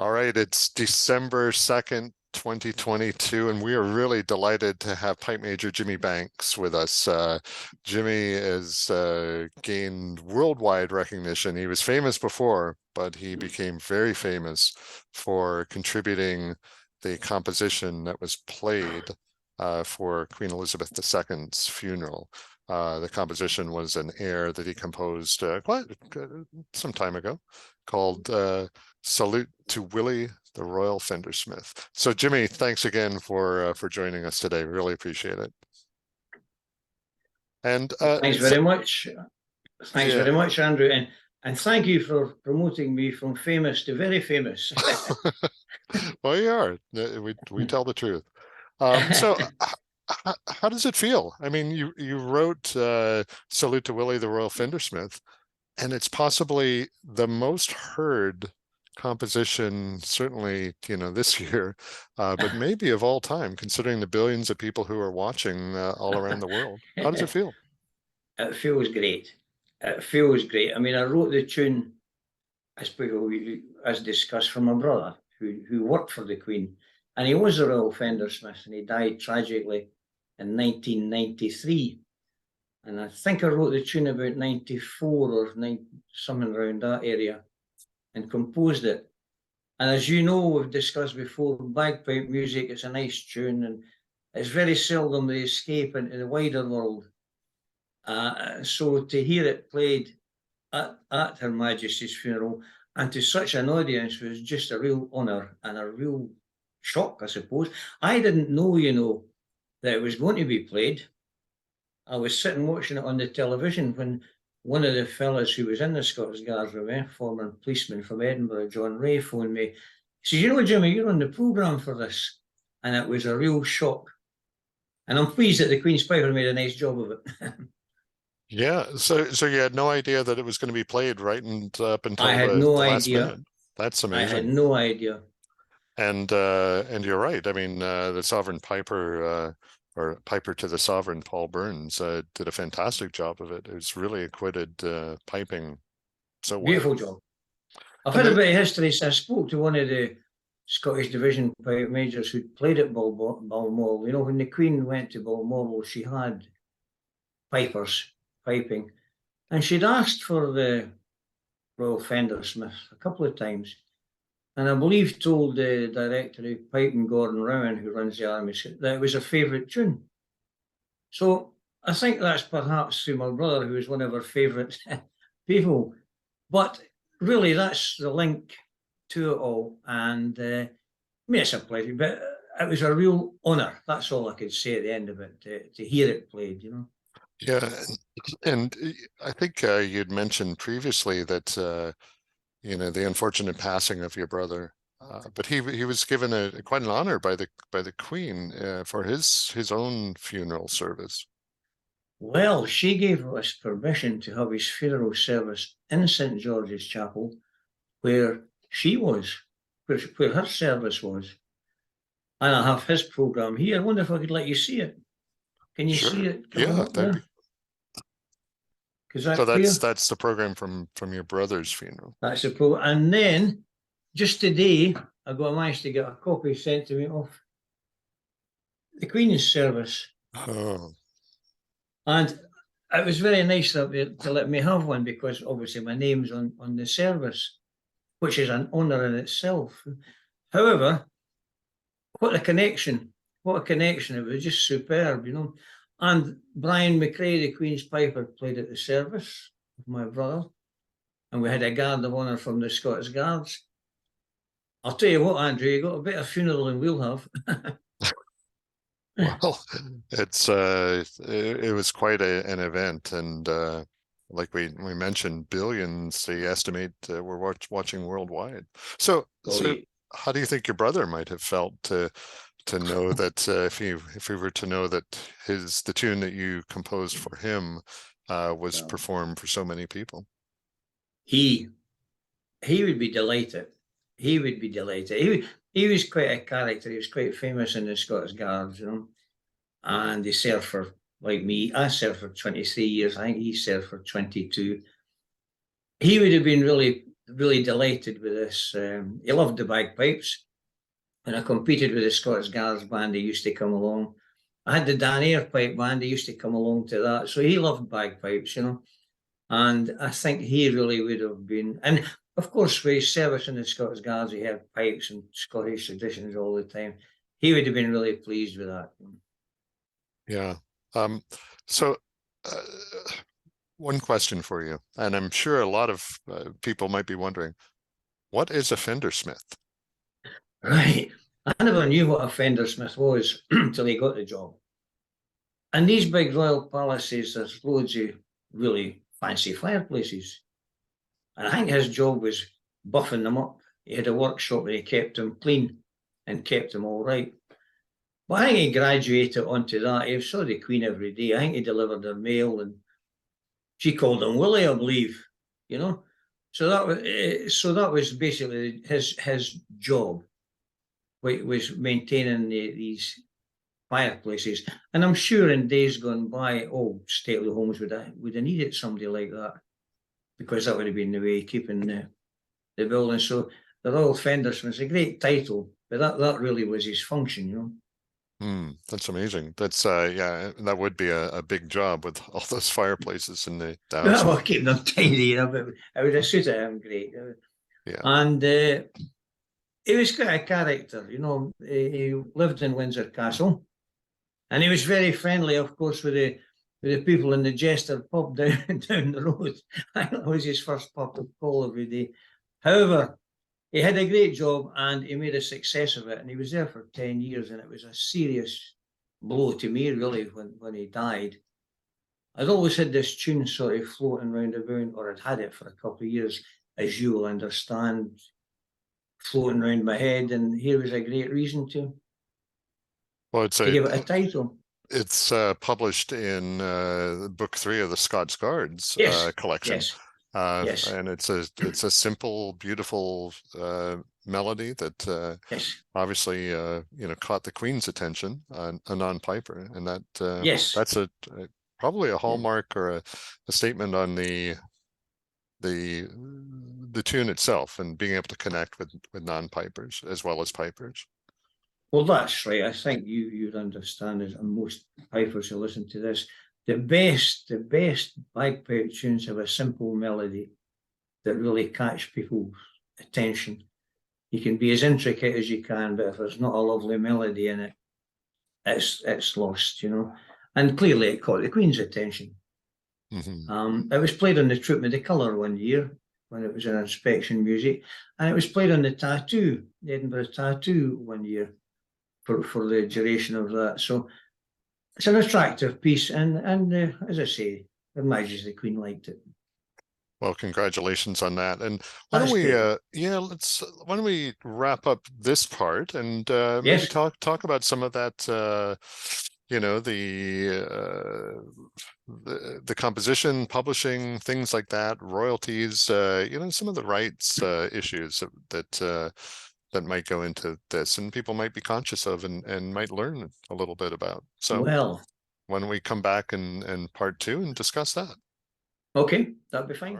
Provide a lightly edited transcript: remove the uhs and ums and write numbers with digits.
All right, it's December 2nd, 2022, and we are really delighted to have Pipe-Major Jimmy Banks with us. Jimmy has gained worldwide recognition. He was famous before, but he became very famous for contributing the composition that was played for Queen Elizabeth II's funeral. The composition was an air that he composed quite some time ago called Salute to Willie, the Royal Fendersmith. So Jimmy, thanks again for joining us today. Really appreciate it. And thanks very much. Thanks very much, Andrew. And thank you for promoting me from famous to very famous. Well, you are. We tell the truth. So how does it feel? I mean, you wrote Salute to Willie, the Royal Fendersmith, and it's possibly the most heard composition, certainly, this year, but maybe of all time, considering the billions of people who are watching all around the world. How does it feel? It feels great. It feels great. I mean, I wrote the tune, as discussed, from my brother, who worked for the Queen, and he was a Royal Fendersmith, and he died tragically in 1993. And I think I wrote the tune about 94 or something around that area, and composed it. And as you know, we've discussed before, bagpipe music is a nice tune, and it's very seldom they escape into the wider world. So to hear it played at Her Majesty's funeral and to such an audience was just a real honour and a real shock, I suppose. I didn't know, that it was going to be played. I was sitting watching it on the television when one of the fellas who was in the Scottish Guards with me, former policeman from Edinburgh, John Ray, phoned me. He says, Jimmy, you're on the programme for this. And it was a real shock. And I'm pleased that the Queen's Piper made a nice job of it. Yeah, so you had no idea that it was going to be played right up until I had no last idea. minute. That's amazing. I had no idea. And you're right. I mean, the Sovereign Piper, or Piper to the Sovereign, Paul Burns, did a fantastic job of it. It was really acquitted piping so well. Beautiful job. I've had a bit of history. So I spoke to one of the Scottish Division Pipe Majors who played at Balmoral. When the Queen went to Balmoral, she had pipers piping, and she'd asked for the Royal Fendersmith a couple of times, and I believe told the director of piping, Gordon Rowan, who runs the Army, that it was a favourite tune. So I think that's perhaps through my brother, who was one of our favourite people. But really, that's the link to it all. And I mean, it's a pleasure, but it was a real honour. That's all I could say at the end of it, to hear it played, Yeah, and I think you'd mentioned previously that the unfortunate passing of your brother, but he was given quite an honor by the Queen for his own funeral service. Well, she gave us permission to have his funeral service in St George's Chapel, where she was, where her service was, and I have his programme here. I wonder if I could let you see it. Can you see it? Yeah, so clear? That's the program from your brother's funeral. That's the program. And then just today, I managed to get a copy sent to me of the Queen's service. Oh. And it was very nice to let me have one, because obviously my name's on the service, which is an honour in itself. However, what a connection. It was just superb, And Brian McRae, the Queen's Piper, played at the service with my brother. And we had a guard of honour from the Scottish Guards. I'll tell you what, Andrew, you got a better funeral than we'll have. Well, it was quite an event, and like we mentioned, billions they estimate were watching worldwide. So how do you think your brother might have felt to know that if he were to know that the tune that you composed for him was performed for so many people? He would be delighted. He would be delighted. He was quite a character. He was quite famous in the Scottish Guards, and he served for, like me, I served for 23 years. I think he served for 22. He would have been really really delighted with this. He loved the bagpipes, and I competed with the Scottish Guards band. He used to come along. I had the Dan Eyre pipe band. He used to come along to that. So he loved bagpipes, you know. And I think he really would have been. And of course, with his service in the Scottish Guards, he had pipes and Scottish traditions all the time. He would have been really pleased with that. Yeah. So one question for you, and I'm sure a lot of people might be wondering, what is a Fendersmith? Right. I never knew what a Fendersmith was until he got the job. And these big royal palaces, there's loads of really fancy fireplaces. And I think his job was buffing them up. He had a workshop where he kept them clean and kept them all right. But I think he graduated onto that. He saw the Queen every day. I think he delivered her mail, and she called him Willie, I believe. You know, so that was basically his job. Was maintaining these fireplaces, and I'm sure in days gone by, stately homes would have needed somebody like that, because that would have been the way of keeping the building. So the Royal Fendersmith is a great title, but that really was his function, you know. That's amazing. That's yeah, that would be a big job with all those fireplaces in the house. Well, keeping them tidy, you know, but I would have suited him great. Yeah. And he was quite a character, you know. He lived in Windsor Castle, and he was very friendly, of course, with the people in the Jester pub down the road. That was his first pub of call every day. However, he had a great job and he made a success of it, and he was there for 10 years, and it was a serious blow to me, really, when he died. I'd always had this tune sort of floating round about, or I'd had it for a couple of years, as you will understand, floating around my head, and here was a great reason to give it a title. It's published in book 3 of the Scots Guards collection. Yes. Yes. And it's a simple, beautiful melody that obviously caught the Queen's attention, a non-piper, and that that's probably a hallmark or a statement on the tune itself, and being able to connect with non-pipers as well as pipers. Well, that's right. I think you'd understand, as most pipers who listen to this, the best bagpipe tunes have a simple melody that really catch people's attention. You can be as intricate as you can, but if there's not a lovely melody in it, it's lost, you know. And clearly it caught the Queen's attention. It was played on the Troop of the Colour one year when it was an inspection music, and it was played on the Edinburgh Tattoo one year for the duration of that. So it's an attractive piece, and as I say, Her Majesty the Queen liked it. Well, congratulations on that. And why don't we why don't we wrap up this part and maybe talk about some of that the composition, publishing, things like that, royalties, some of the rights issues that might go into this, and people might be conscious of and might learn a little bit about. So why don't we come back in part 2 and discuss that? Okay, that'd be fine.